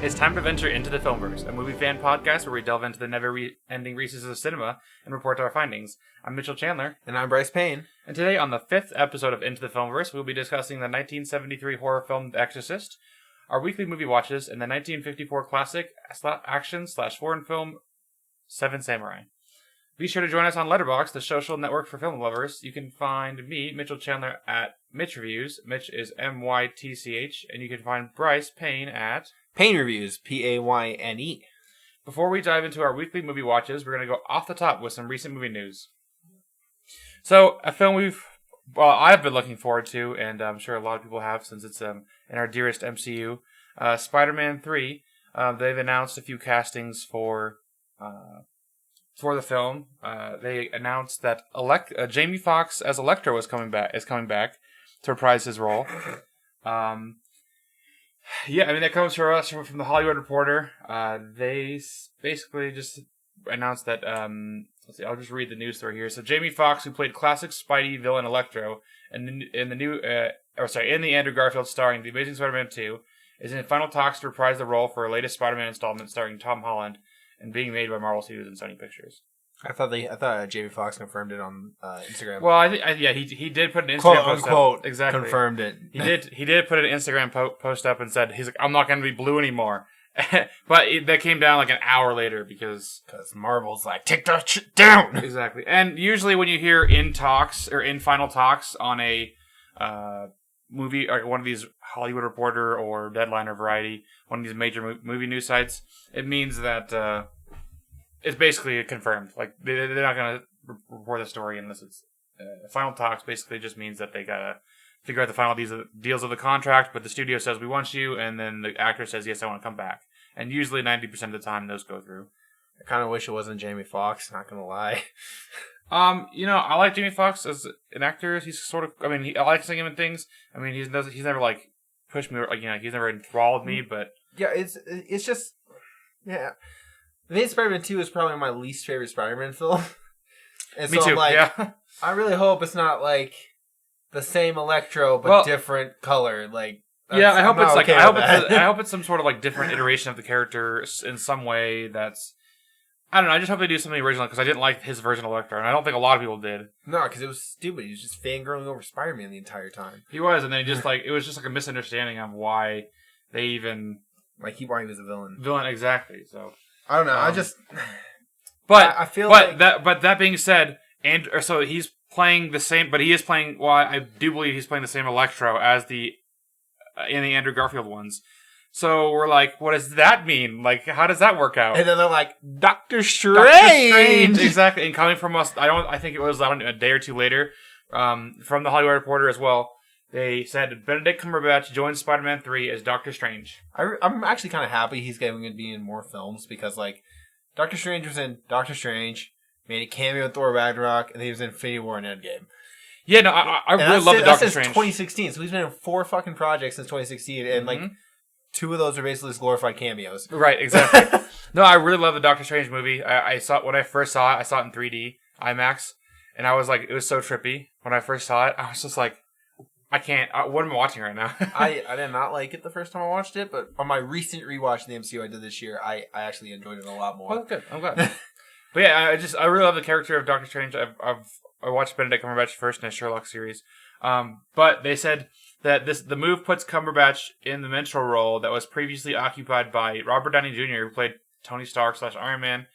It's time to venture into the Filmverse, a movie fan podcast where we delve into the never-ending recesses of cinema and report our findings. I'm Mytchel Chandler. And I'm Bryce Payne. And today, on the 5th episode of Into the Filmverse, we'll be discussing the 1973 horror film The Exorcist, our weekly movie watches, and the 1954 classic action/foreign film Seven Samurai. Be sure to join us on Letterboxd, the social network for film lovers. You can find me, Mytchel Chandler, at Mytch Reviews. Mytch is M-Y-T-C-H. And you can find Bryce Payne at Payne Reviews, P-A-Y-N-E. Before we dive into our weekly movie watches, we're going to go off the top with some recent movie news. So, a film I've been looking forward to, and I'm sure a lot of people have since it's in our dearest MCU, Spider-Man 3. They've announced a few castings for the film. They announced that Jamie Foxx as Electro is coming back to reprise his role. Yeah, I mean, that comes from us from the Hollywood Reporter. They basically just announced that, let's see, I'll just read the news story here. So Jamie Foxx, who played classic Spidey villain Electro in the Andrew Garfield starring The Amazing Spider-Man 2, is in final talks to reprise the role for a latest Spider-Man installment starring Tom Holland and being made by Marvel Studios and Sony Pictures. I thought Jamie Foxx confirmed it on Instagram. Well, he did put an Instagram post unquote, up. Exactly. Confirmed it. He did put an Instagram post up and said, he's like, I'm not going to be blue anymore. But that came down like an hour later because Marvel's like, take that shit down. Exactly. And usually when you hear in final talks on a movie, or one of these Hollywood Reporter or Deadline or Variety, one of these major movie news sites, it means that it's basically confirmed. Like, they're not going to report the story unless it's final talks. Basically just means that they got to figure out the final deals of the contract, but the studio says, we want you, and then the actor says, yes, I want to come back. And usually 90% of the time, those go through. I kind of wish it wasn't Jamie Foxx, not going to lie. I like Jamie Foxx as an actor. He's sort of, I like seeing him in things. I mean, he's never, like, pushed me, like, he's never enthralled me, but... Yeah, it's just, yeah. I think Spider-Man 2 is probably my least favorite Spider-Man film. And me so too, I'm like, yeah. I really hope it's not, like, the same Electro, but different color. Like, yeah, I hope it's some sort of, like, different iteration of the character in some way that's... I don't know, I just hope they do something original, because I didn't like his version of Electro, and I don't think a lot of people did. No, because it was stupid. He was just fangirling over Spider-Man the entire time. He was, and then it was just like a misunderstanding of why they even... Like, why he was a villain. Villain, exactly, so... I don't know, I feel like... But that being said, so he's playing the same... But he is playing... Well, I do believe he's playing the same Electro as in the Andrew Garfield ones. So we're like, what does that mean? Like, how does that work out? And then they're like, Doctor Strange! Exactly. And coming from us, I think it was a day or two later, from the Hollywood Reporter as well, they said Benedict Cumberbatch joins Spider-Man 3 as Doctor Strange. I'm actually kind of happy he's going to be in more films because, like, Doctor Strange was in Doctor Strange, made a cameo in Thor Ragnarok, and he was in Infinity War and Endgame. Yeah, no, I really love the Doctor Strange. That's since 2016, so he's been in 4 fucking projects since 2016, and, like, 2 of those are basically just glorified cameos. Right, exactly. No, I really love the Doctor Strange movie. I saw it when I first saw it. I saw it in 3D, IMAX, and I was like, it was so trippy. When I first saw it, I was just like, I can't. What am I watching right now? I did not like it the first time I watched it, but on my recent rewatch of the MCU I did this year, I actually enjoyed it a lot more. Oh, good. I'm glad. But yeah, I really love the character of Doctor Strange. I watched Benedict Cumberbatch first in a Sherlock series, but they said that the move puts Cumberbatch in the mentor role that was previously occupied by Robert Downey Jr., who played Tony Stark / Iron Man,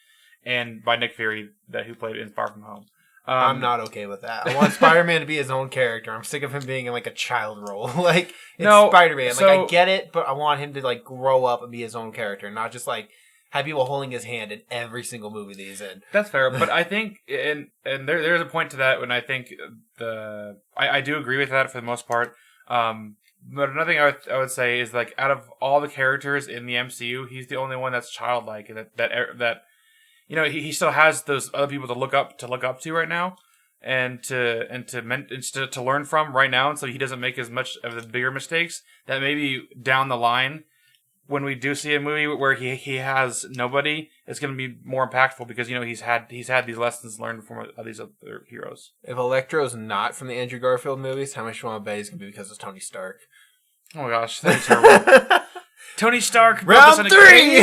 and by Nick Fury, who played in Far From Home. I'm not okay with that. I want Spider-Man to be his own character. I'm sick of him being in, like, a child role. Like, it's Spider-Man. Like, I get it, but I want him to, like, grow up and be his own character, not just, like, have people holding his hand in every single movie that he's in. That's fair, but I think, and there's a point to that when I think I do agree with that for the most part. But another thing I would say is, like, out of all the characters in the MCU, he's the only one that's childlike, and that you know, he still has those other people to look up to right now, and to learn from right now, and so he doesn't make as much of the bigger mistakes that maybe down the line, when we do see a movie where he has nobody, it's going to be more impactful because, you know, he's had these lessons learned from these other heroes. If Electro's not from the Andrew Garfield movies, how much you want to bet he's going to be because of Tony Stark? Oh my gosh, that'd be terrible. Tony Stark. Round 3!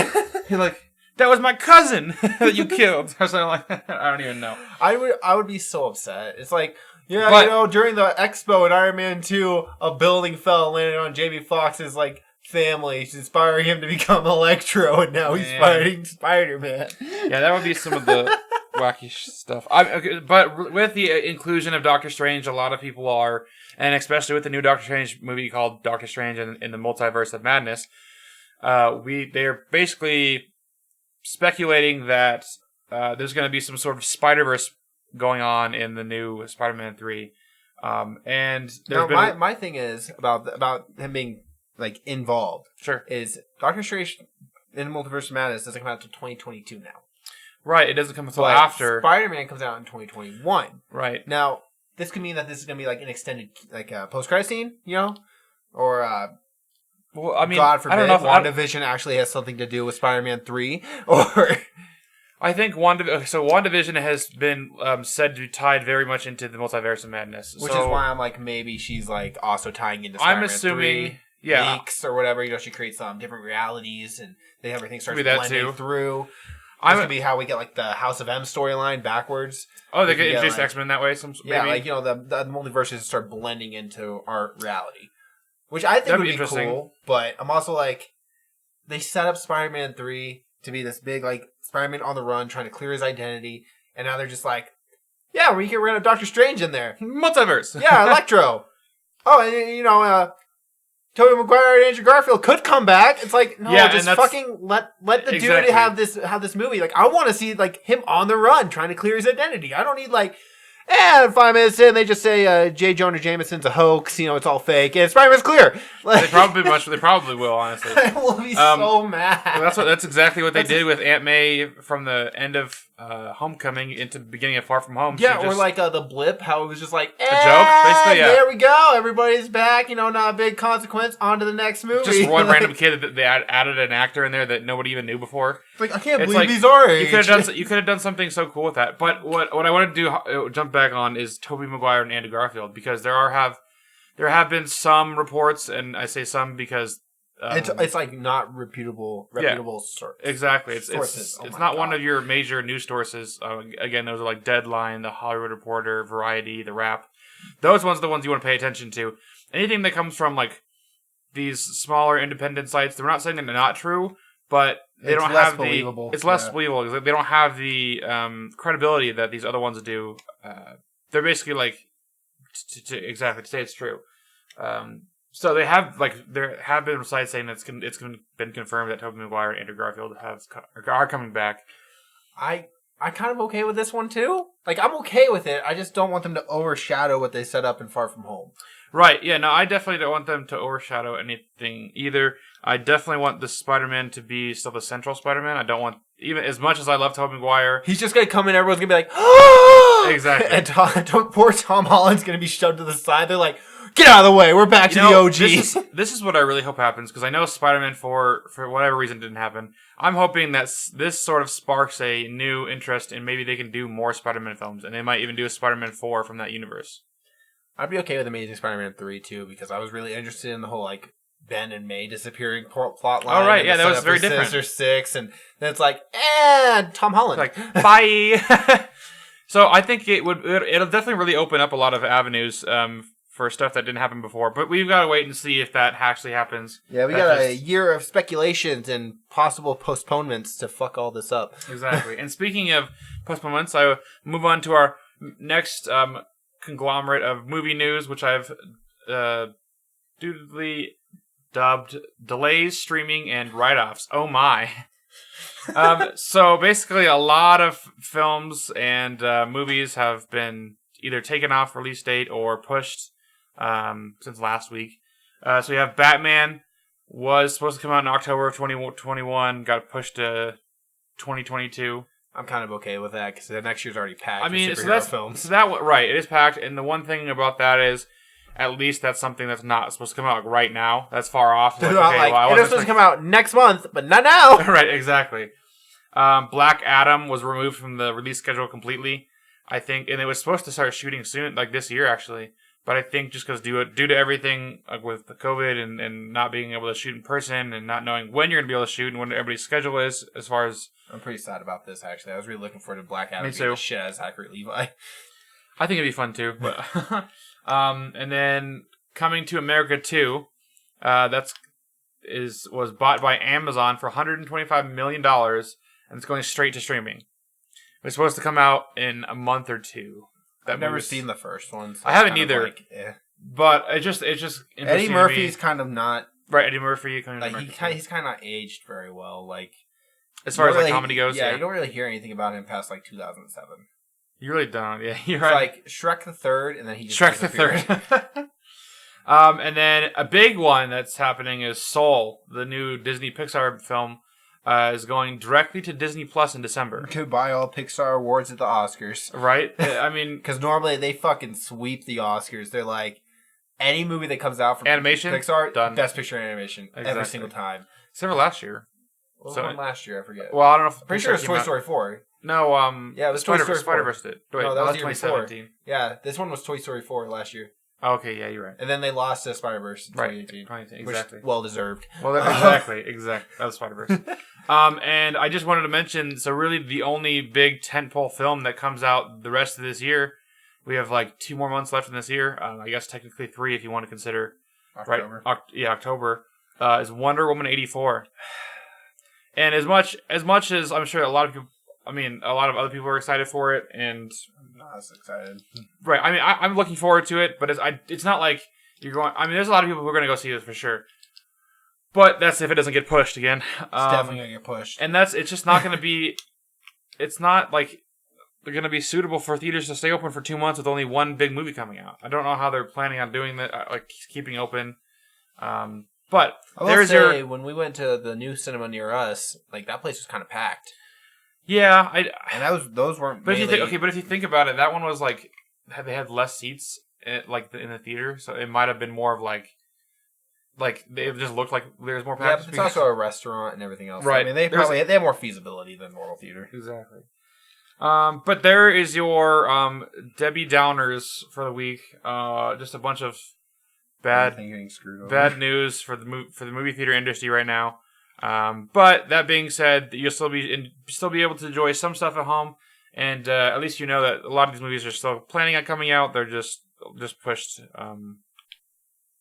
You're like, that was my cousin that you killed. Or something like that. I don't even know. I would be so upset. It's like, yeah, during the expo in Iron Man 2, a building fell and landed on Jamie Foxx's, like, family, inspiring him to become Electro, and now he's fighting Spider-Man. Yeah, that would be some of the wacky stuff. But with the inclusion of Doctor Strange, a lot of people are, and especially with the new Doctor Strange movie called Doctor Strange in the Multiverse of Madness, they're basically speculating that there's going to be some sort of Spider-Verse going on in the new Spider-Man 3. And my thing is about him being like involved. Sure. Is Doctor Strange in the Multiverse of Madness doesn't come out until 2022 now. Right, it doesn't come until after. Spider-Man comes out in 2021. Right. Now, this could mean that this is going to be like an extended like post-credit scene, or well, I mean, God forbid, I don't know if WandaVision actually has something to do with Spider-Man 3, or... I think WandaVision has been said to be tied very much into the Multiverse of Madness. Which is why I'm like, maybe she's like also tying into Spider-Man 3 leaks or whatever. She creates different realities and then everything starts blending through. This could be how we get like the House of M storyline backwards. Oh, they could introduce X-Men that way? Maybe? The multiverses start blending into our reality. Which I think would be cool, but I'm also like, they set up Spider-Man 3 to be this big, like, Spider-Man on the run, trying to clear his identity, and now they're just like, yeah, we're going to have Doctor Strange in there. Multiverse. Yeah, Electro. Oh, and, Tobey Maguire and Andrew Garfield could come back. It's like, no, just fucking let the dude have this movie. Like, I want to see, like, him on the run, trying to clear his identity. I don't need, like... And 5 minutes in, they just say J. Jonah Jameson's a hoax. It's all fake. And Spider-Man's clear. Like, they probably will. Honestly, I will be so mad. That's exactly what they did with Aunt May from the end of Homecoming into the beginning of Far From Home. Yeah, or like the blip, how it was just like a joke, basically. Yeah, there we go. Everybody's back. Not a big consequence. On to the next movie. Just one random kid that they added an actor in there that nobody even knew before. Like, I can't believe he's our age. You could have done something so cool with that. But what I want to do, jump back on, is Tobey Maguire and Andrew Garfield, because there have been some reports, and I say some because it's like not reputable sources. Exactly. It's not one of your major news sources. Again, those are like Deadline, The Hollywood Reporter, Variety, The Wrap. Those ones are the ones you want to pay attention to. Anything that comes from like these smaller independent sites, they're not saying that they're not true, but they don't have believable. It's less believable because they don't have the credibility that these other ones do. They're basically like to say it's true. So there have been sites saying that it's been confirmed that Tobey Maguire and Andrew Garfield are coming back. I'm kind of okay with this one too. Like, I'm okay with it. I just don't want them to overshadow what they set up in Far From Home. Right, yeah, no, I definitely don't want them to overshadow anything either. I definitely want the Spider-Man to be still the central Spider-Man. I don't want, even as much as I love Tobey Maguire... He's just going to come in, everyone's going to be like, oh! Exactly. And poor Tom Holland's going to be shoved to the side. They're like, get out of the way, we're back to the OG. This is what I really hope happens, because I know Spider-Man 4, for whatever reason, didn't happen. I'm hoping that this sort of sparks a new interest in maybe they can do more Spider-Man films, and they might even do a Spider-Man 4 from that universe. I'd be okay with Amazing Spider-Man 3, too, because I was really interested in the whole, like, Ben and May disappearing plot line. Oh, right, yeah, that was very different. Sinister Six, and then it's like, Tom Holland. Like, bye! So I think it'll definitely really open up a lot of avenues for stuff that didn't happen before, but we've got to wait and see if that actually happens. Yeah, we got a year of speculations and possible postponements to fuck all this up. Exactly. And speaking of postponements, I will move on to our next conglomerate of movie news, which I've dutifully dubbed Delays, Streaming, and Write-Offs. Oh my. So basically a lot of films and movies have been either taken off release date or pushed since last week. So we have Batman was supposed to come out in October of 2021, got pushed to 2022. I'm kind of okay with that because the next year's already packed. I mean, films. Right, it is packed, and the one thing about that is, at least that's something that's not supposed to come out right now. That's far off. It's supposed to come out next month, but not now. Right, exactly. Black Adam was removed from the release schedule completely, I think, and it was supposed to start shooting soon, like this year actually. But I think just because due to everything with the COVID and not being able to shoot in person and not knowing when you're going to be able to shoot and when everybody's schedule is, as far as... I'm pretty sad about this, actually. I was really looking forward to Black Adam being the shit out of Zachary Levi. I think it'd be fun, too. But and then Coming to America 2, was bought by Amazon for $125 million, and it's going straight to streaming. It's supposed to come out in a month or two. I've never seen the first one. So I haven't either. But it's just Eddie Murphy's kind of not right. Eddie Murphy, he's kind of not aged very well. Like as far as like comedy goes, yeah, you don't really hear anything about him past like 2007. You really don't. Yeah, you're it's right. Like Shrek the Third, and then he just Shrek the Third. And then a big one that's happening is Soul, the new Disney Pixar film. Is going directly to Disney Plus in December. To buy all Pixar awards at the Oscars. Right? I mean... Because normally they fucking sweep the Oscars. They're like, any movie that comes out from animation, Pixar, done. Best Picture animation. Exactly. Every single time. Except for last year. What was one last year? I forget. Well, I don't know if... Pretty sure it was Toy Story 4. No, yeah, it was Toy Story 4. Spider-Verse did. Wait, no, that was 2017. Yeah, this one was Toy Story 4 last year. Oh, okay, yeah, you're right. And then they lost to Spider-Verse in 2018. Exactly. Which, well-deserved. Well, exactly. That was Spider-Verse. And I just wanted to mention, so really the only big tentpole film that comes out the rest of this year, we have like 2 more months left in this year. I guess technically 3 if you want to consider. October. Right? October. Is Wonder Woman 84. And as much as I'm sure a lot of other people are excited for it, and I'm not as excited. Right. I mean, I'm looking forward to it, but it's not like you're going... I mean, there's a lot of people who are going to go see this for sure. But that's if it doesn't get pushed again. It's definitely going to get pushed. And it's just not going to be... It's not like they're going to be suitable for theaters to stay open for 2 months with only one big movie coming out. I don't know how they're planning on doing that, like keeping open. But when we went to the new cinema near us, like that place was kind of packed. Yeah, and those weren't. But if you think about it, that one was like they had less seats in the theater, so it might have been more of like it just looked like there's more packed. Yeah, but it's also a restaurant and everything else. Right. I mean, they have more feasibility than normal theater. Exactly. But there is your Debbie Downers for the week. Just a bunch of bad news for the movie theater industry right now. But that being said, you'll still be able to enjoy some stuff at home, and at least you know that a lot of these movies are still planning on coming out. They're just pushed,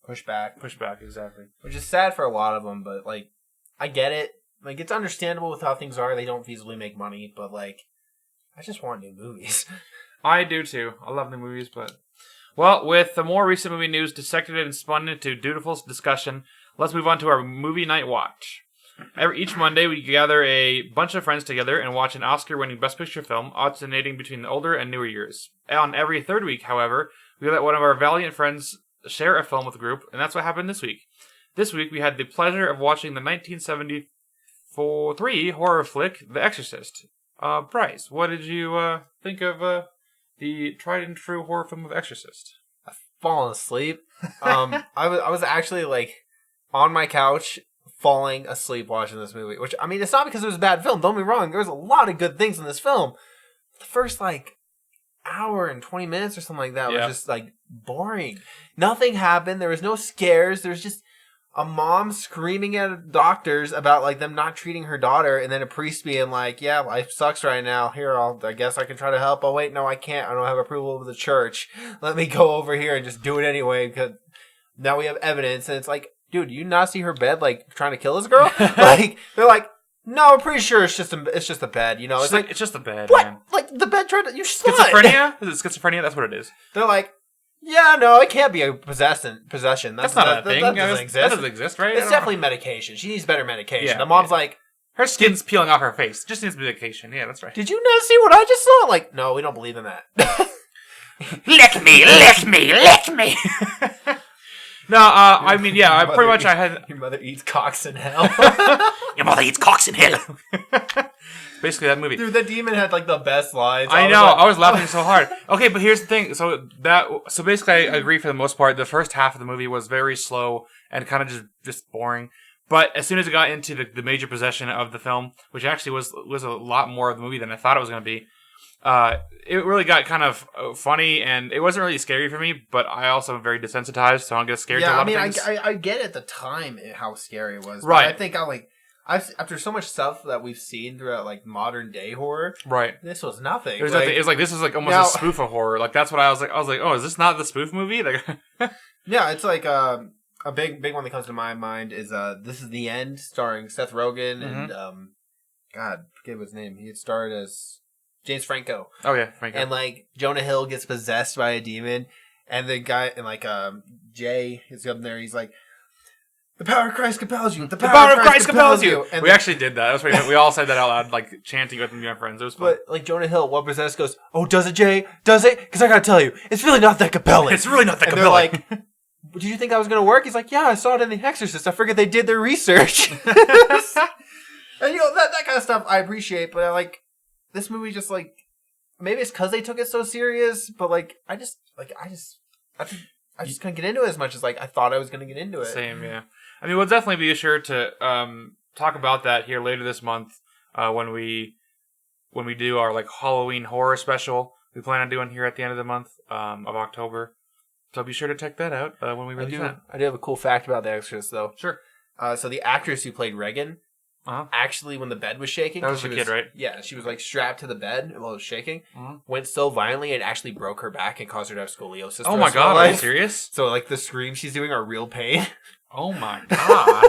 pushed back, exactly. Which is sad for a lot of them, but like I get it. Like it's understandable with how things are. They don't feasibly make money, but like I just want new movies. I do too. I love new movies, but well, with the more recent movie news dissected and spun into dutiful discussion, let's move on to our movie night watch. Each Monday, we gather a bunch of friends together and watch an Oscar-winning Best Picture film, alternating between the older and newer years. On every third week, however, we let one of our valiant friends share a film with the group, and that's what happened this week. This week, we had the pleasure of watching the 1973 horror flick, The Exorcist. Bryce, what did you think of the tried and true horror film of Exorcist? I've fallen asleep. I was actually like on my couch, falling asleep watching this movie, which, I mean, it's not because it was a bad film. Don't be wrong. There's a lot of good things in this film. The first, like, hour and 20 minutes or something like that was just, like, boring. Nothing happened. There was no scares. There's just a mom screaming at doctors about, like, them not treating her daughter, and then a priest being like, yeah, life sucks right now. Here, I guess I can try to help. Oh, wait, no, I can't. I don't have approval of the church. Let me go over here and just do it anyway, because now we have evidence, and it's like, dude, you not see her bed, like, trying to kill this girl? Like, they're like, no, I'm pretty sure it's just a bed, you know? It's like, it's just a bed, what? man. Like, the bed tried to... You schizophrenia? Is it schizophrenia? That's what it is. They're like, yeah, no, it can't be a possession. That's not a thing. That doesn't exist. That doesn't exist, right? It's definitely medication. She needs better medication. Yeah, the mom's like... Her skin's peeling off her face. Just needs medication. Yeah, that's right. Did you not see what I just saw? Like, no, we don't believe in that. Lick me! No, I mean, yeah, I had... Your mother eats cocks in hell. Your mother eats cocks in hell. Basically, that movie. Dude, the demon had, like, the best lines. I know, I was laughing so hard. Okay, but here's the thing. So basically, I agree for the most part. The first half of the movie was very slow and kind of just boring. But as soon as it got into the major possession of the film, which actually was a lot more of the movie than I thought it was going to be, it really got kind of funny, and it wasn't really scary for me, but I also am very desensitized, so I don't get scared to a lot of things. I get at the time how scary it was. Right. But I think after so much stuff that we've seen throughout like modern day horror, right? This was nothing. It was like this is like almost a spoof of horror. Like that's what I was like, oh, is this not the spoof movie? Like, yeah, it's like a big one that comes to my mind is This Is the End, starring Seth Rogen and God, forget his name. He had starred as James Franco. Oh yeah, Franco. And like Jonah Hill gets possessed by a demon, and the guy and like Jay is up there. He's like, "The power of Christ compels you. The power of Christ compels you." And we actually did that. That was pretty. We all said that out loud, like chanting with my friends. It was fun. But like Jonah Hill, what possessed goes, "Oh, does it, Jay? Does it? Because I gotta tell you, it's really not that compelling. It's really not that and compelling." They're like, "Did you think I was gonna work?" He's like, "Yeah, I saw it in The Exorcist. I figured they did their research." And you know that kind of stuff I appreciate, but I like this movie. Just like maybe it's because they took it so serious, but like I just couldn't get into it as much as like I thought I was gonna get into it. Same, yeah. I mean, we'll definitely be sure to talk about that here later this month when we do our like Halloween horror special. We plan on doing here at the end of the month of October. So be sure to check that out when we release that. I do have a cool fact about The Exorcist, though. Sure. So the actress who played Regan, actually, when the bed was shaking, that was the kid, right? Yeah, she was like strapped to the bed while it was shaking. Went so violently it actually broke her back and caused her to have scoliosis. Oh my god, are you serious? So like the screams she's doing are real pain. Oh my god,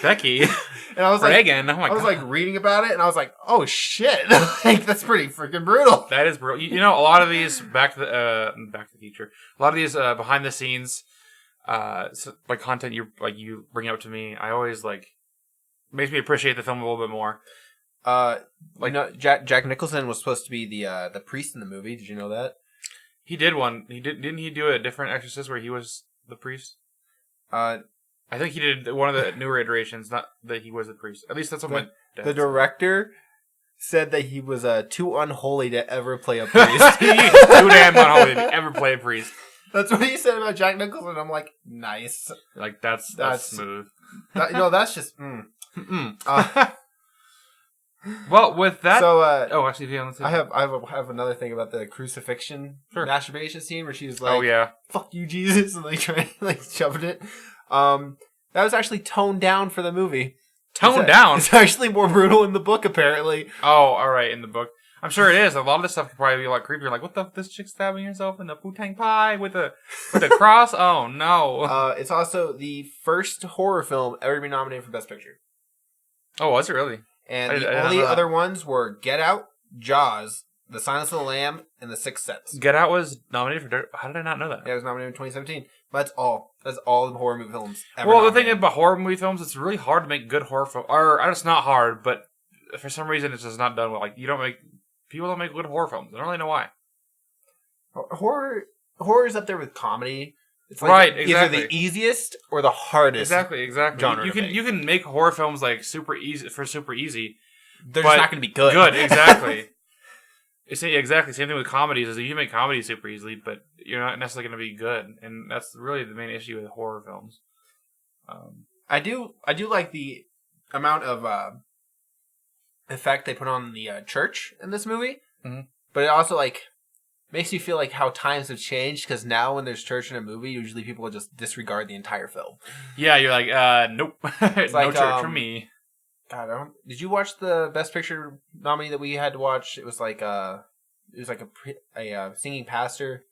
Becky. And I was Reagan. Like, oh my god. I was like reading about it, and I was like, oh shit, like that's pretty freaking brutal. That is brutal. You know, a lot of these Back to the Future, a lot of these behind the scenes, like content you bring up to me, I always like. Makes me appreciate the film a little bit more. Like, no, Jack Nicholson was supposed to be the priest in the movie. Did you know that? He did one. Didn't he do a different Exorcist where he was the priest? I think he did one of the newer iterations. Not that he was the priest. At least that's what the director said that he was too unholy to ever play a priest. Too damn unholy to ever play a priest. That's what he said about Jack Nicholson. I'm like, nice. Like that's smooth. That's just. Well, with that, so actually, yeah, I have another thing about the crucifixion masturbation scene where she's like, "Oh yeah, fuck you, Jesus," and like trying like shoving it. That was actually toned down for the movie. Toned down. It's actually more brutal in the book, apparently. Oh, all right, in the book. I'm sure it is. A lot of this stuff could probably be like creepy. Like, what the? This chick stabbing herself in the poo-tang pie with a cross? Oh no! It's also the first horror film ever to be nominated for Best Picture. Oh, was it really? And the only other ones were Get Out, Jaws, The Silence of the Lamb, and The Sixth Sense. Get Out was nominated for. How did I not know that? Yeah, it was nominated in 2017. But that's all. That's all the horror movie films ever. Well, the thing about horror movie films, it's really hard to make good horror films. Or it's not hard, but for some reason, it's just not done well. Like people don't make good horror films. I don't really know why. Horror is up there with comedy. It's like right, exactly. Either the easiest or the hardest. Exactly. Genre you can make horror films like super easy. They're just not going to be good. Good, exactly. Exactly. Same thing with comedies. Is you can make comedies super easily, but you're not necessarily going to be good, and that's really the main issue with horror films. I do like the amount of effect they put on the church in this movie, but it also like makes you feel like how times have changed, because now when there's church in a movie, usually people will just disregard the entire film. Yeah, you're like, nope, it's no church for me. God, did you watch the Best Picture nominee that we had to watch? It was like a singing pastor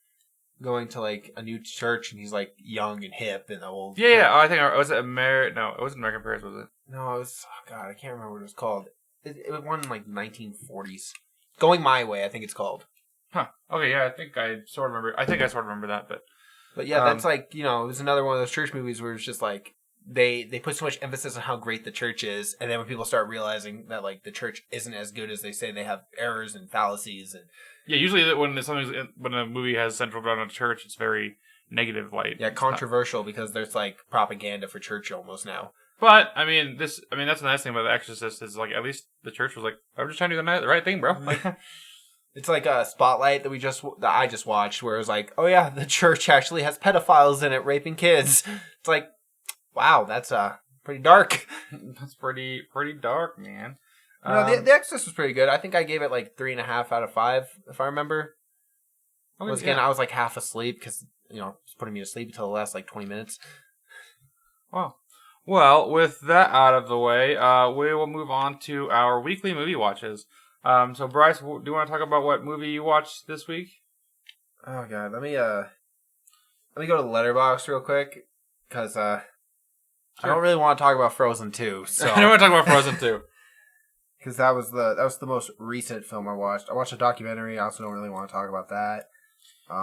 going to like a new church, and he's like young and hip and old. Yeah. I think it wasn't American Paris, was it? No, it was. Oh God, I can't remember what it was called. It won in like 1940s. Going My Way, I think it's called. Huh. Okay, yeah, I think I sort of remember that, but yeah, that's like, it was another one of those church movies where it's just like they put so much emphasis on how great the church is, and then when people start realizing that like the church isn't as good as they say, they have errors and fallacies and usually when a movie has central ground on church, it's very negative light. Yeah, controversial because there's like propaganda for church almost now. But I mean, that's the nice thing about The Exorcist is like at least the church was like, I'm just trying to do the right thing, bro. Like, it's like a Spotlight that I just watched, where it was like, oh yeah, the church actually has pedophiles in it raping kids. It's like, wow, that's pretty dark. That's pretty dark, man. No, the Exorcist was pretty good. I think I gave it like 3.5 out of 5, if I remember. Once again, I was like half asleep because, it's putting me to sleep until the last like 20 minutes. Wow. Well, with that out of the way, we will move on to our weekly movie watches. So, Bryce, do you want to talk about what movie you watched this week? Oh God, let me go to the Letterboxd real quick because I don't really want to talk about Frozen 2. So I don't want to talk about Frozen 2 because that was the most recent film I watched. I watched a documentary. I also don't really want to talk about that.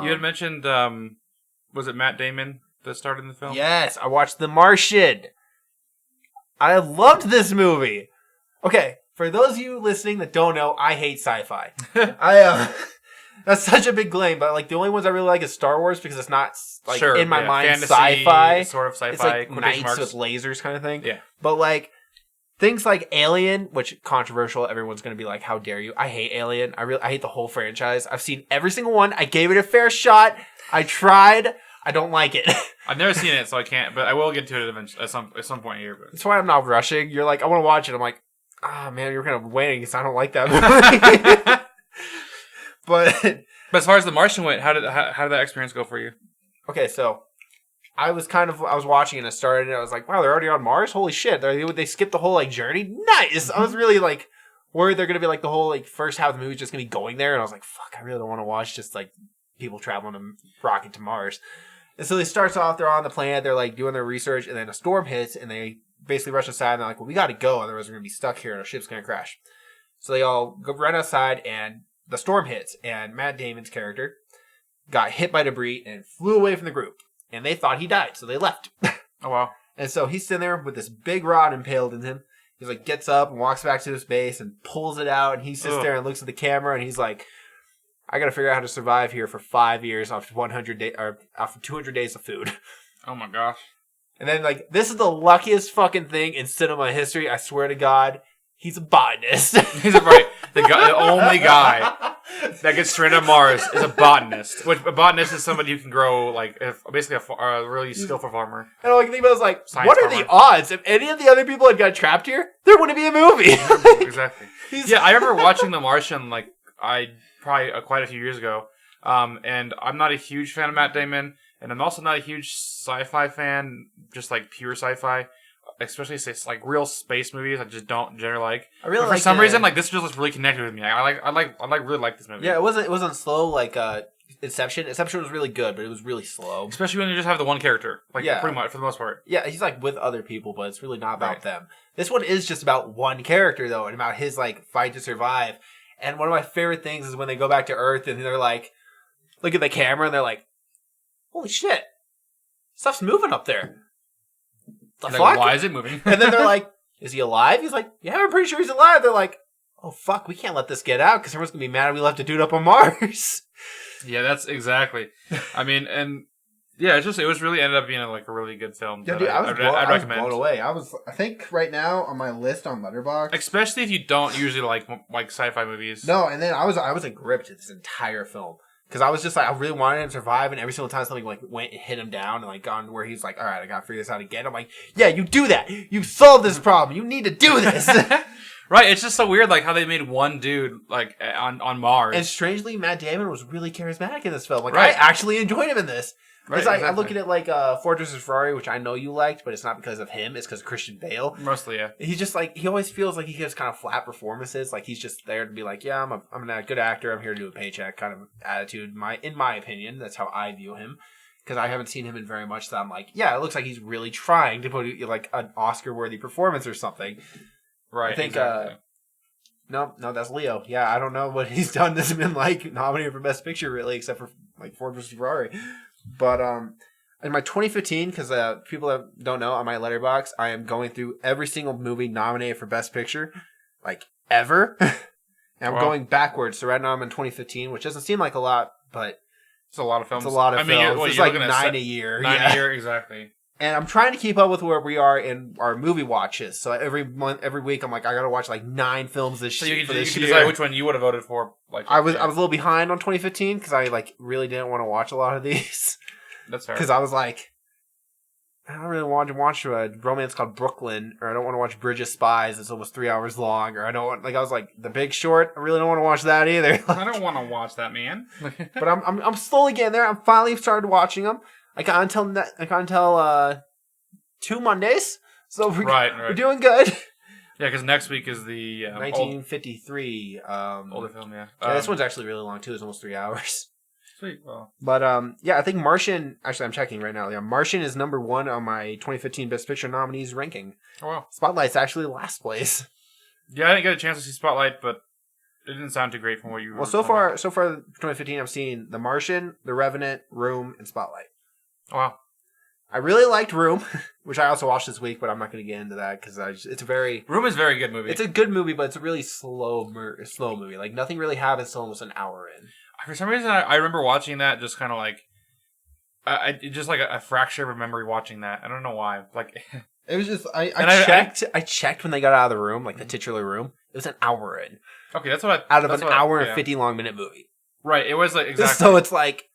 You had mentioned, was it Matt Damon that starred in the film? Yes, I watched The Martian. I loved this movie. Okay, for those of you listening that don't know, I hate sci-fi. That's such a big claim, but like the only ones I really like is Star Wars because it's not like in my mind fantasy, sci-fi. Sort of sci-fi. It's like knights with lasers kind of thing. Yeah. But like things like Alien, which controversial, everyone's gonna be like, "How dare you?" I hate Alien. I hate the whole franchise. I've seen every single one. I gave it a fair shot. I tried. I don't like it. I've never seen it, so I can't. But I will get to it eventually at some point here. But that's why I'm not rushing. You're like, I want to watch it. I'm like, man, you're kind of waiting because I don't like that movie. But as far as The Martian went, how did that experience go for you? Okay, so I was watching and I started and I was like, wow, they're already on Mars? Holy shit. They skipped the whole like journey? Nice. I was really like worried they're gonna be like the whole like first half of the movie is just gonna be going there, and I was like, fuck, I really don't want to watch just like people traveling a rocket to Mars. And so they starts off, they're on the planet, they're like doing their research, and then a storm hits and they basically rush aside and they're like, well, we gotta go, otherwise we're gonna be stuck here and our ship's gonna crash. So they all go run outside and the storm hits, and Matt Damon's character got hit by debris and flew away from the group. And they thought he died, so they left. Oh, wow. And so he's sitting there with this big rod impaled in him. He's like, gets up and walks back to his base and pulls it out. And he sits there and looks at the camera and he's like, I got to figure out how to survive here for 5 years off 200 days of food. Oh my gosh. And then like, this is the luckiest fucking thing in cinema history. I swear to God. He's a botanist. He's the only guy that gets stranded on Mars is a botanist. Which a botanist is somebody who can grow basically a really skillful farmer. And all I can think about is like, what are the odds? If any of the other people had got trapped here, there wouldn't be a movie. Exactly. Yeah, I remember watching The Martian quite a few years ago. And I'm not a huge fan of Matt Damon, and I'm also not a huge sci-fi fan, just like pure sci-fi. Especially like real space movies, I just don't generally like. For some reason, like this just really connected with me. I really like this movie. Yeah, it wasn't slow like Inception. Inception was really good, but it was really slow. Especially when you just have the one character, pretty much for the most part. Yeah, he's like with other people, but it's really not about them. This one is just about one character though, and about his like fight to survive. And one of my favorite things is when they go back to Earth and they're like, look at the camera and they're like, holy shit, stuff's moving up there. Like, why is it moving? And then they're like, is he alive? He's like, yeah, I'm pretty sure he's alive. They're like, oh, fuck, we can't let this get out because everyone's going to be mad we left a dude up on Mars. Yeah, that's exactly. I mean, and yeah, it was really ended up being a really good film. Yeah, dude, I was blown away. I think right now on my list on Letterboxd. Especially if you don't usually like sci-fi movies. No, and then I was gripped to this entire film. Because I was just like, I really wanted him to survive, and every single time something like went and hit him down, and like gone where he's like, all right, I gotta figure this out again. I'm like, yeah, you do that. You solve this problem. You need to do this. Right. It's just so weird, like how they made one dude like on Mars. And strangely, Matt Damon was really charismatic in this film. Like, I actually enjoyed him in this. Right, exactly. I look at it like Ford vs. Ferrari, which I know you liked, but it's not because of him. It's because of Christian Bale. Mostly, yeah. He's just like, he always feels like he gives kind of flat performances. Like he's just there to be like, yeah, I'm a good actor. I'm here to do a paycheck kind of attitude. In my opinion, that's how I view him. Because I haven't seen him in very much. So I'm like, yeah, it looks like he's really trying to put like an Oscar-worthy performance or something. Right. I think. Exactly. No, that's Leo. Yeah, I don't know what he's done. This has been like nominated for Best Picture really, except for like Ford vs. Ferrari. But in my 2015, because people that don't know, on my Letterboxd, I am going through every single movie nominated for Best Picture, like ever. And I'm going backwards. So right now I'm in 2015, which doesn't seem like a lot, but it's a lot of films. It's a lot of films. It's like 9 a year. 9 a year, exactly. And I'm trying to keep up with where we are in our movie watches. So every week, I'm like, I gotta watch like 9 films this year. So you can decide which one you would have voted for. Like, I was a little behind on 2015 because I like really didn't want to watch a lot of these. That's fair. Because I was like, I don't really want to watch a romance called Brooklyn, or I don't want to watch Bridge of Spies. It's almost 3 hours long, or I don't want, like I was like The Big Short. I really don't want to watch that either. I don't want to watch that, man. But I'm slowly getting there. I'm finally started watching them. I got until 2 Mondays, so we're doing good. Yeah, because next week is the 1953 older film. Yeah, this one's actually really long too. It's almost 3 hours. Sweet. Well. But I think Martian. Actually, I'm checking right now. Yeah, Martian is number 1 on my 2015 Best Picture nominees ranking. Oh wow. Spotlight's actually last place. Yeah, I didn't get a chance to see Spotlight, but it didn't sound too great from what you. Well, so far 2015, I've seen The Martian, The Revenant, Room, and Spotlight. Oh, wow. I really liked Room, which I also watched this week, but I'm not going to get into that because Room is a very good movie. It's a good movie, but it's a really slow movie. Like nothing really happens until almost an hour in. For some reason, I remember watching that just kind of like, just like a fracture of a memory watching that. I don't know why. Like, it was just I checked when they got out of the room, like the titular room. It was an hour in. Okay, that's what out of an hour and 50 long minute movie. Right, it was like exactly. So it's like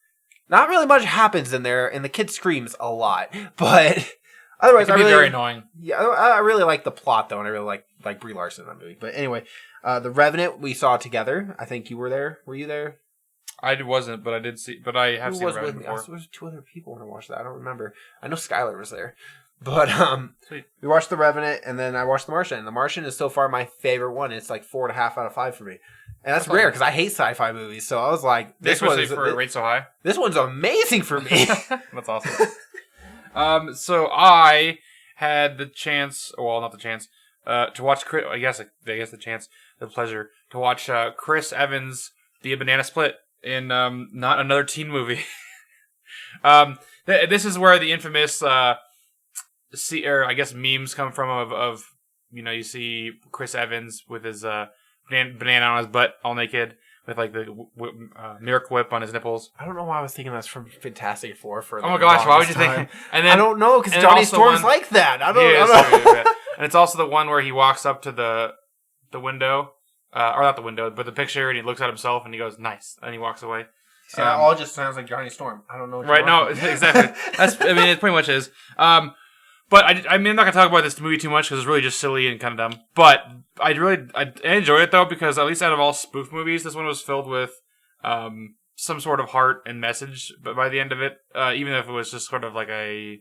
not really much happens in there, and the kid screams a lot, but otherwise, it can be very annoying. Yeah, I really like the plot though, and I really like Brie Larson in that movie. But anyway, The Revenant we saw together. I think you were there. Were you there? I wasn't, but I did see. But I have seen The Revenant before. There was 2 other people when I watched that. I don't remember. I know Skylar was there. But Sweet. We watched The Revenant, and then I watched The Martian. The Martian is so far my favorite one. It's like 4.5 out of 5 for me, and that's rare because I hate sci-fi movies. So I was like, "This was for rate so high." This one's amazing for me. That's awesome. So I had the chance, well, not the chance, to watch. I guess the pleasure to watch Chris Evans be a banana split in not another teen movie. This is where the infamous. I guess memes come from of you see Chris Evans with his banana on his butt, all naked, with like the Miracle Whip on his nipples. I don't know why I was thinking that's from Fantastic Four. For oh my gosh, why would you think? And then I don't know because Johnny Storm's like that. I don't know. And it's also the one where he walks up to the window, or not the window, but the picture, and he looks at himself and he goes, "Nice," and he walks away. So it all just sounds like Johnny Storm. I don't know. Right? No, exactly. It pretty much is. But I'm not gonna talk about this movie too much because it's really just silly and kind of dumb. But I enjoyed it though because at least out of all spoof movies, this one was filled with some sort of heart and message. But by the end of it, even if it was just sort of like a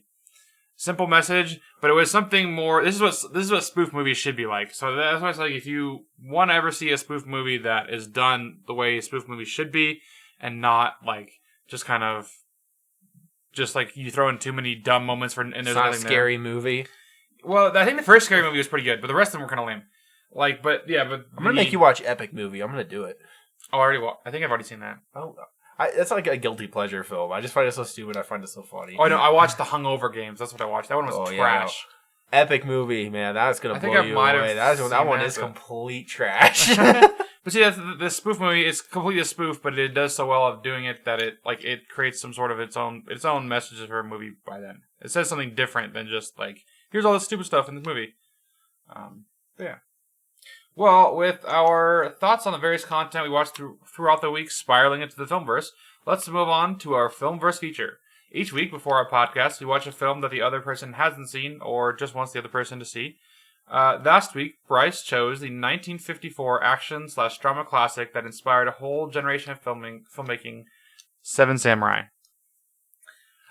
simple message, but it was something more. This is what spoof movies should be like. So that's why it's like if you want to ever see a spoof movie that is done the way spoof movies should be, and not like just kind of. Just like you throw in too many dumb moments and there's not a scary movie. Well, I think the first scary movie was pretty good, but the rest of them were kind of lame. Like, but I'm gonna make you watch Epic Movie. I'm gonna do it. Oh, I think I've already seen that. Oh, that's like a guilty pleasure film. I just find it so stupid. I find it so funny. Oh, I know. I watched the Hungover Games. That's what I watched. That one was trash. Yeah, no. Epic Movie, man. That's gonna blow you away. That one is complete trash. But see, the spoof movie is completely a spoof, but it does so well of doing it that it creates some sort of its own messages for a movie by then. It says something different than just like, here's all this stupid stuff in this movie. Yeah. Well, with our thoughts on the various content we watched throughout the week, spiraling into the Filmverse, let's move on to our Filmverse feature. Each week before our podcast, we watch a film that the other person hasn't seen or just wants the other person to see. Last week, Bryce chose the 1954 action/drama classic that inspired a whole generation of filmmaking, Seven Samurai.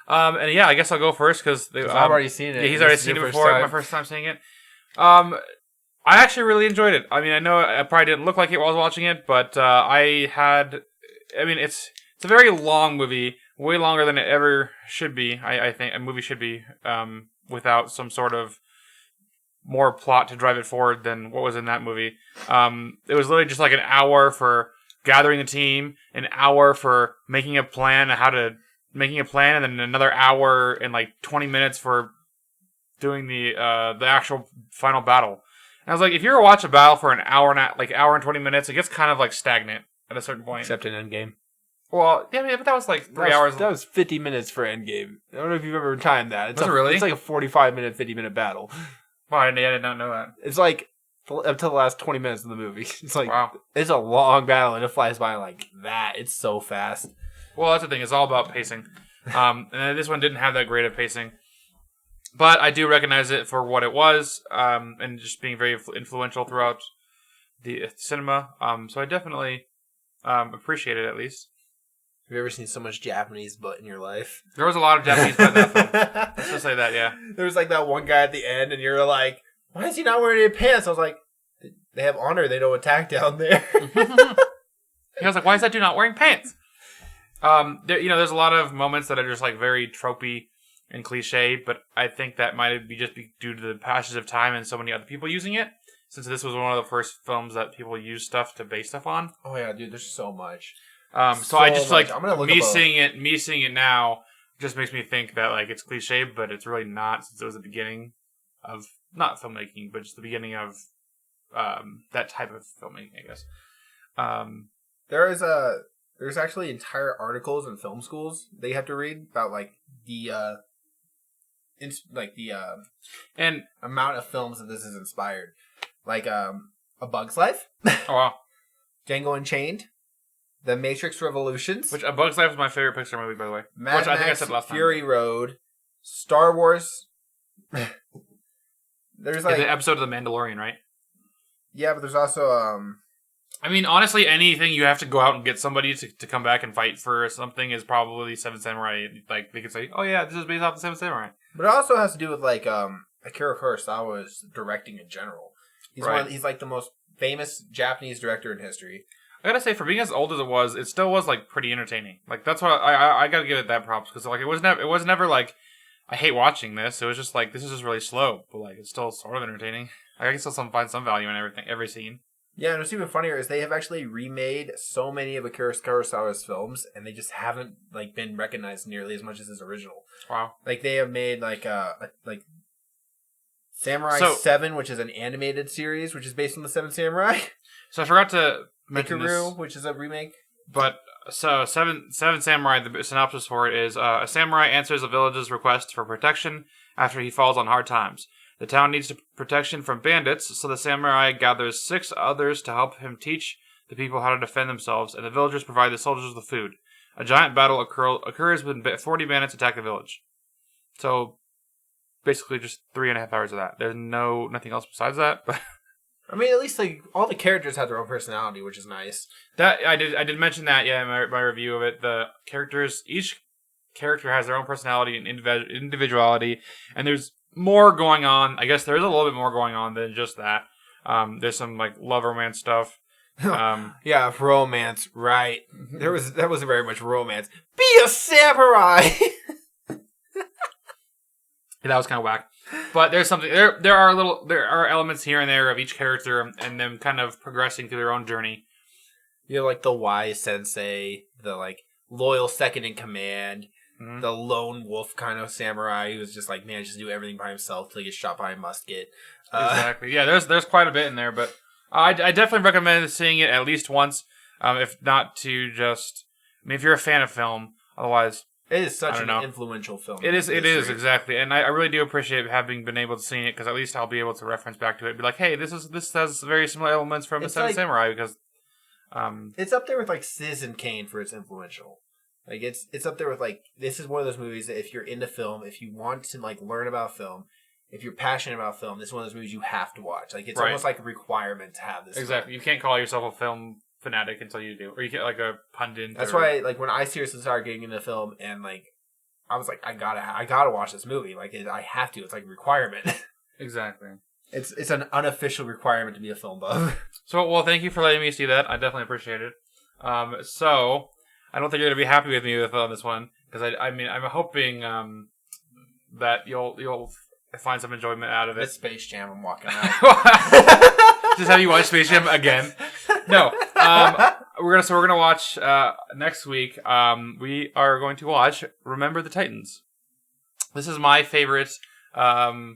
And yeah, I guess I'll go first because I've already seen it. Yeah, he's already seen it before. My first time seeing it. I actually really enjoyed it. I mean, I know I probably didn't look like it while I was watching it, but it's a very long movie, way longer than it ever should be. I think a movie should be without some sort of more plot to drive it forward than what was in that movie. It was literally just like an hour for gathering the team, an hour for making a plan, and then another hour and like 20 minutes for doing the actual final battle. And I was like, if you ever watch a battle for an hour and 20 minutes, it gets kind of like stagnant at a certain point. Except in Endgame. Well, yeah, but that was like 3 hours. That was 50 minutes for Endgame. I don't know if you've ever timed that. Was it really? It's like a 45-minute, 50-minute battle. Well, I did not know that. It's like until the last 20 minutes of the movie. It's like, wow. It's a long battle and it flies by like that. It's so fast. Well, that's the thing. It's all about pacing. And this one didn't have that great of pacing. But I do recognize it for what it was, and just being very influential throughout the cinema. So I definitely appreciate it, at least. Have you ever seen so much Japanese butt in your life? There was a lot of Japanese butt in that film. Let's just say that, yeah. There was like that one guy at the end, and you're like, why is he not wearing any pants? I was like, they have honor. They don't attack down there. He was like, why is that dude not wearing pants? There's a lot of moments that are just like very tropey and cliche, but I think that might be due to the passage of time and so many other people using it. Since this was one of the first films that people use stuff to base stuff on. Oh yeah, dude, there's so much. So I just like seeing it now just makes me think that like it's cliche, but it's really not, since it was the beginning of not filmmaking, but just the beginning of that type of filmmaking, I guess. There's actually entire articles in film schools that you have to read about like the and amount of films that this is inspired, like A Bug's Life. Oh wow. Django Unchained. The Matrix Revolutions. Which A Bug's Life is my favorite Pixar movie, by the way. Mad which I think Max I said last time. Fury Road. Star Wars. There's like the episode of The Mandalorian, right? Yeah, but there's also I mean, honestly, anything you have to go out and get somebody to come back and fight for something is probably Seven Samurai. Like they could say, "Oh yeah, this is based off the Seven Samurai." But it also has to do with like Akira Kurosawa's directing in general. He's like the most famous Japanese director in history. I gotta say, for being as old as it still was like pretty entertaining. Like that's what I gotta give it that props, because like it was never like I hate watching this. It was just like this is just really slow, but like it's still sort of entertaining. I can still find some value in every scene. Yeah, and what's even funnier is they have actually remade so many of Akira Kurosawa's films, and they just haven't like been recognized nearly as much as his original. Wow! Like they have made like Samurai 7, which is an animated series, which is based on the Seven Samurai. So I forgot to mention Hikaru, this, which is a remake. But so Seven Samurai. The synopsis for it is: a samurai answers a village's request for protection after he falls on hard times. The town needs protection from bandits, so the samurai gathers 6 others to help him teach the people how to defend themselves, and the villagers provide the soldiers with food. A giant battle occurs when 40 bandits attack the village. So, basically just 3.5 hours of that. There's nothing else besides that. But I mean, at least like all the characters have their own personality, which is nice. That I did mention that, yeah, in my review of it. The characters, each character has their own personality and individuality, and there's more going on. I guess there is a little bit more going on than just that. There's some like love romance stuff. Yeah, romance, right? That was very much romance. Be a samurai. That was kind of whack. But there's something there are elements here and there of each character and them kind of progressing through their own journey. You have like the wise sensei, the like loyal second in command. Mm-hmm. The lone wolf kind of samurai who was just like manages to do everything by himself till he gets shot by a musket. Exactly. Yeah, there's quite a bit in there, but I definitely recommend seeing it at least once, if not to just. I mean, if you're a fan of film, otherwise. It is such an influential film. It is exactly, and I really do appreciate having been able to see it, because at least I'll be able to reference back to it, and be like, hey, this has very similar elements from the Seven Samurai, because it's up there with like Citizen Kane for its influential. Like it's up there with like, this is one of those movies that if you're into film, if you want to like learn about film, if you're passionate about film, this is one of those movies you have to watch. Like it's almost like a requirement to have this. Exactly. Film. You can't call yourself a film fanatic until you do, or you get like a pundit. That's why like when I seriously started getting into film, and like I was like, I gotta watch this movie. Like I have to. It's like a requirement. Exactly. It's an unofficial requirement to be a film buff. So well, thank you for letting me see that. I definitely appreciate it. So. I don't think you're gonna be happy with me on this one, because I mean I'm hoping that you'll find some enjoyment out of it. It's Space Jam. I'm walking out. Just have you watch Space Jam again? No. We're gonna watch next week. We are going to watch Remember the Titans. This is my favorite. I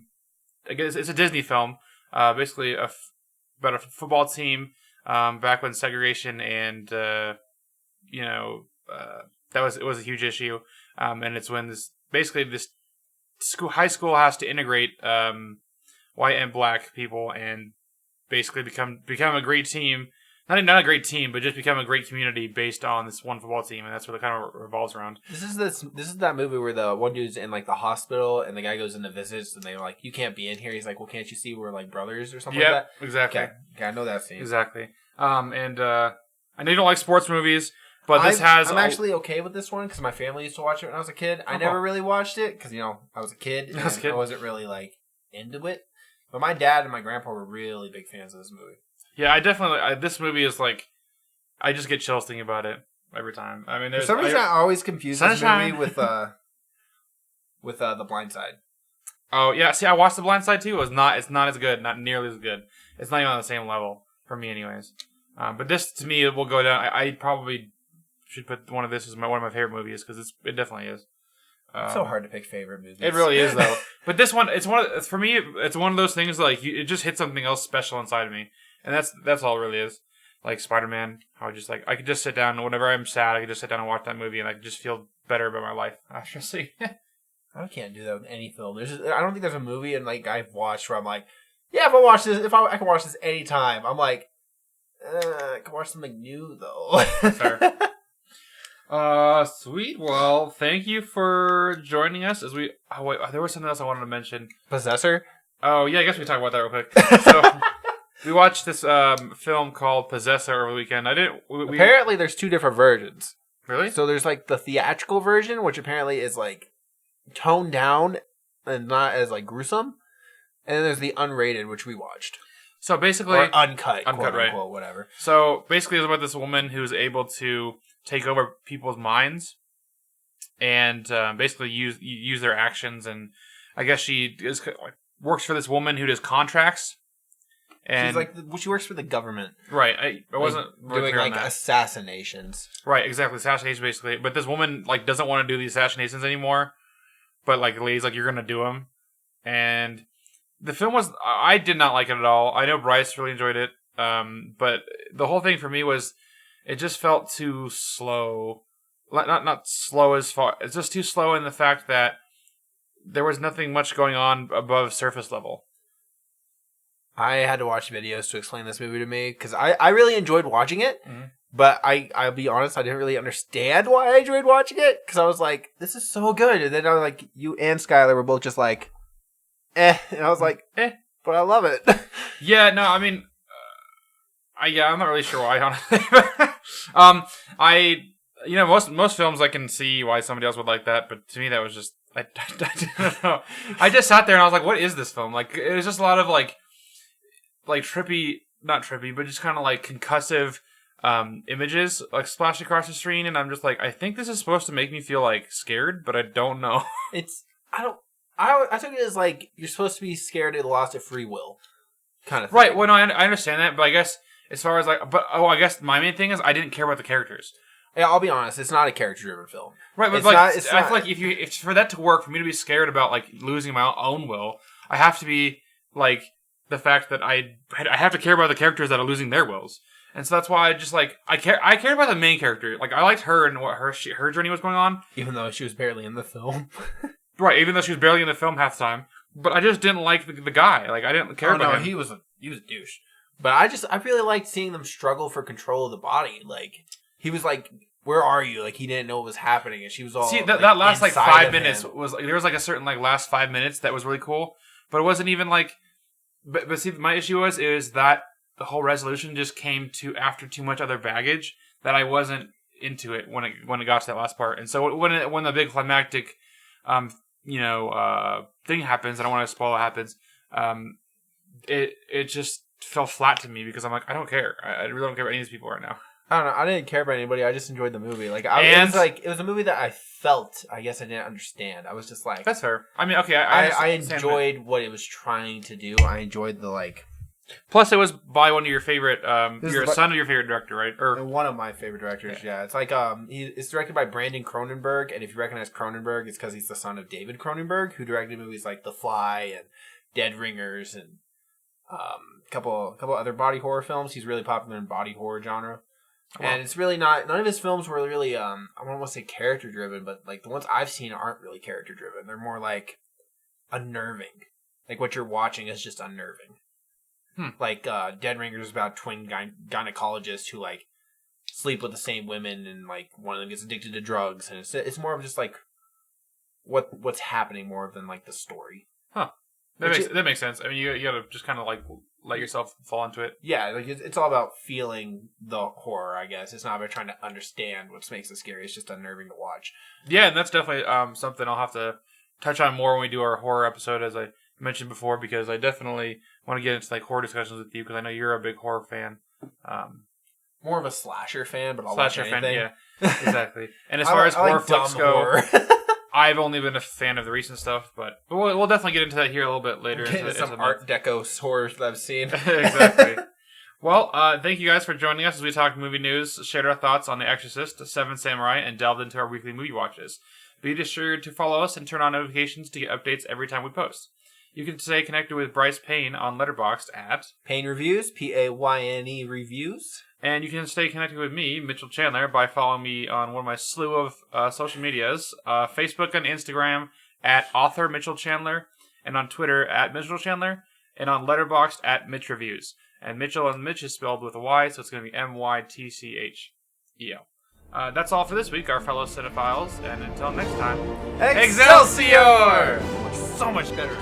guess it's a Disney film. Basically about a football team back when segregation and it was a huge issue, and it's when this high school has to integrate white and black people and basically become a great team, not a great team, but just become a great community based on this one football team, and that's what it kind of revolves around. This is that movie where the one dude's in like the hospital, and the guy goes into visits, and they're like, "You can't be in here." He's like, "Well, can't you see we're like brothers or something like that?" Exactly. Okay, I know that scene. Exactly. And I know you don't like sports movies, but I'm actually okay with this one because my family used to watch it when I was a kid. I never really watched it because I was a kid and I wasn't really like into it. But my dad and my grandpa were really big fans of this movie. Yeah, I definitely. This movie is like, I just get chills thinking about it every time. I mean, for some reason I always confuse this movie with The Blind Side. Oh yeah, see, I watched The Blind Side too. It's not as good, not nearly as good. It's not even on the same level for me, anyways. But this to me will go down. I probably should put one of this as one of my favorite movies because it definitely is. It's so hard to pick favorite movies. It really is though. But this one, for me, it's one of those things like it just hits something else special inside of me, and that's all it really is. Like Spider-Man, how I could just sit down whenever I'm sad. I could just sit down and watch that movie, and I could just feel better about my life. Actually, I can't do that with any film. I don't think there's a movie and like I've watched where I'm like, yeah, if I watch this, I can watch this anytime. I'm like, I can watch something new though. Fair. Sweet. Well, thank you for joining us. As we, wait, there was something else I wanted to mention. Possessor. Oh yeah, I guess we can talk about that real quick. So we watched this film called Possessor over the weekend. Apparently, there's two different versions. Really? So there's like the theatrical version, which apparently is like toned down and not as like gruesome, and then there's the unrated, which we watched. So basically, or uncut, quote, right? Unquote, whatever. So basically, it's about this woman who's able to take over people's minds and basically use their actions. And I guess she works for this woman who does contracts. And she's like she works for the government, right? I wasn't doing like assassinations, right? Exactly, assassinations basically. But this woman like doesn't want to do the assassinations anymore. But like the lady's like, you're gonna do them. And the film I did not like it at all. I know Bryce really enjoyed it. But the whole thing for me was, it just felt too slow. Not slow as far. It's just too slow in the fact that there was nothing much going on above surface level. I had to watch videos to explain this movie to me because I really enjoyed watching it. Mm-hmm. But I'll be honest, I didn't really understand why I enjoyed watching it because I was like, this is so good. And then I was like, you and Skylar were both just like, eh. And I was like, eh, but I love it. Yeah, no, I mean, I'm not really sure why, honestly. Most films I can see why somebody else would like that, but to me that was just, I don't know. I just sat there and I was like, what is this film? Like, it was just a lot of like trippy, not trippy, but just kind of like concussive images like splashed across the screen, and I'm just like, I think this is supposed to make me feel like scared, but I don't know. I took it as like you're supposed to be scared of the loss of free will, kind of thing. Right. Well, no, I understand that, but I guess as far as like, I guess my main thing is I didn't care about the characters. Yeah, I'll be honest, it's not a character-driven film. Right, but I feel like if for that to work, for me to be scared about like losing my own will, I have to be like the fact that I have to care about the characters that are losing their wills. And so that's why I just like I cared about the main character. Like I liked her and what her journey was going on, even though she was barely in the film. Right, even though she was barely in the film half the time. But I just didn't like the guy. Like I didn't care about him. He was a douche. But I really liked seeing them struggle for control of the body. Like he was like, "Where are you?" Like he didn't know what was happening, and she was all. See that last like 5 minutes was there was like a certain like last 5 minutes that was really cool, but it wasn't even like. But see, my issue is that the whole resolution just came to after too much other baggage that I wasn't into it when it got to that last part. And so when the big climactic, thing happens, I don't want to spoil what happens. It just fell flat to me because I'm like, I don't care. I really don't care about any of these people right now. I don't know. I didn't care about anybody. I just enjoyed the movie. It was a movie that I felt. I guess I didn't understand. I was just like, that's fair. I mean, okay. I enjoyed what it was trying to do. I enjoyed the like. Plus, it was by one of your favorite. You're a son of your favorite director, right? Or one of my favorite directors. Yeah, it's like it's directed by Brandon Cronenberg, and if you recognize Cronenberg, it's because he's the son of David Cronenberg, who directed movies like The Fly and Dead Ringers and a couple other body horror films. He's really popular in body horror genre. And it's really not. None of his films were really. I don't want to say character driven, but like the ones I've seen aren't really character driven. They're more like unnerving. Like what you're watching is just unnerving. Like Dead Ringers is about twin gynecologists who like sleep with the same women, and like one of them gets addicted to drugs, and it's more of just like what's happening more than like the story. That makes sense. I mean, you gotta just kind of like let yourself fall into it. Yeah, like it's all about feeling the horror, I guess. It's not about trying to understand what makes it scary. It's just unnerving to watch. Yeah, and that's definitely something I'll have to touch on more when we do our horror episode, as I mentioned before, because I definitely want to get into like horror discussions with you, because I know you're a big horror fan. More of a slasher fan, but I'll watch anything. Fan, yeah, exactly. And as far as horror flicks go, I've only been a fan of the recent stuff, but we'll definitely get into that here a little bit later. Into some Art Deco horrors that I've seen. Exactly. Well, thank you guys for joining us as we talked movie news, shared our thoughts on The Exorcist, Seven Samurai, and delved into our weekly movie watches. Be sure to follow us and turn on notifications to get updates every time we post. You can stay connected with Bryce Payne on Letterboxd at Payne Reviews, Payne Reviews. And you can stay connected with me, Mytchel Chandler, by following me on one of my slew of social medias, Facebook and Instagram at author Mytchel Chandler, and on Twitter at Mytchel Chandler, and on Letterboxd at Mytch Reviews. And Mytchel and Mytch is spelled with a Y, so it's going to be Mytchel. That's all for this week, our fellow cinephiles, and until next time, Excelsior! So much better.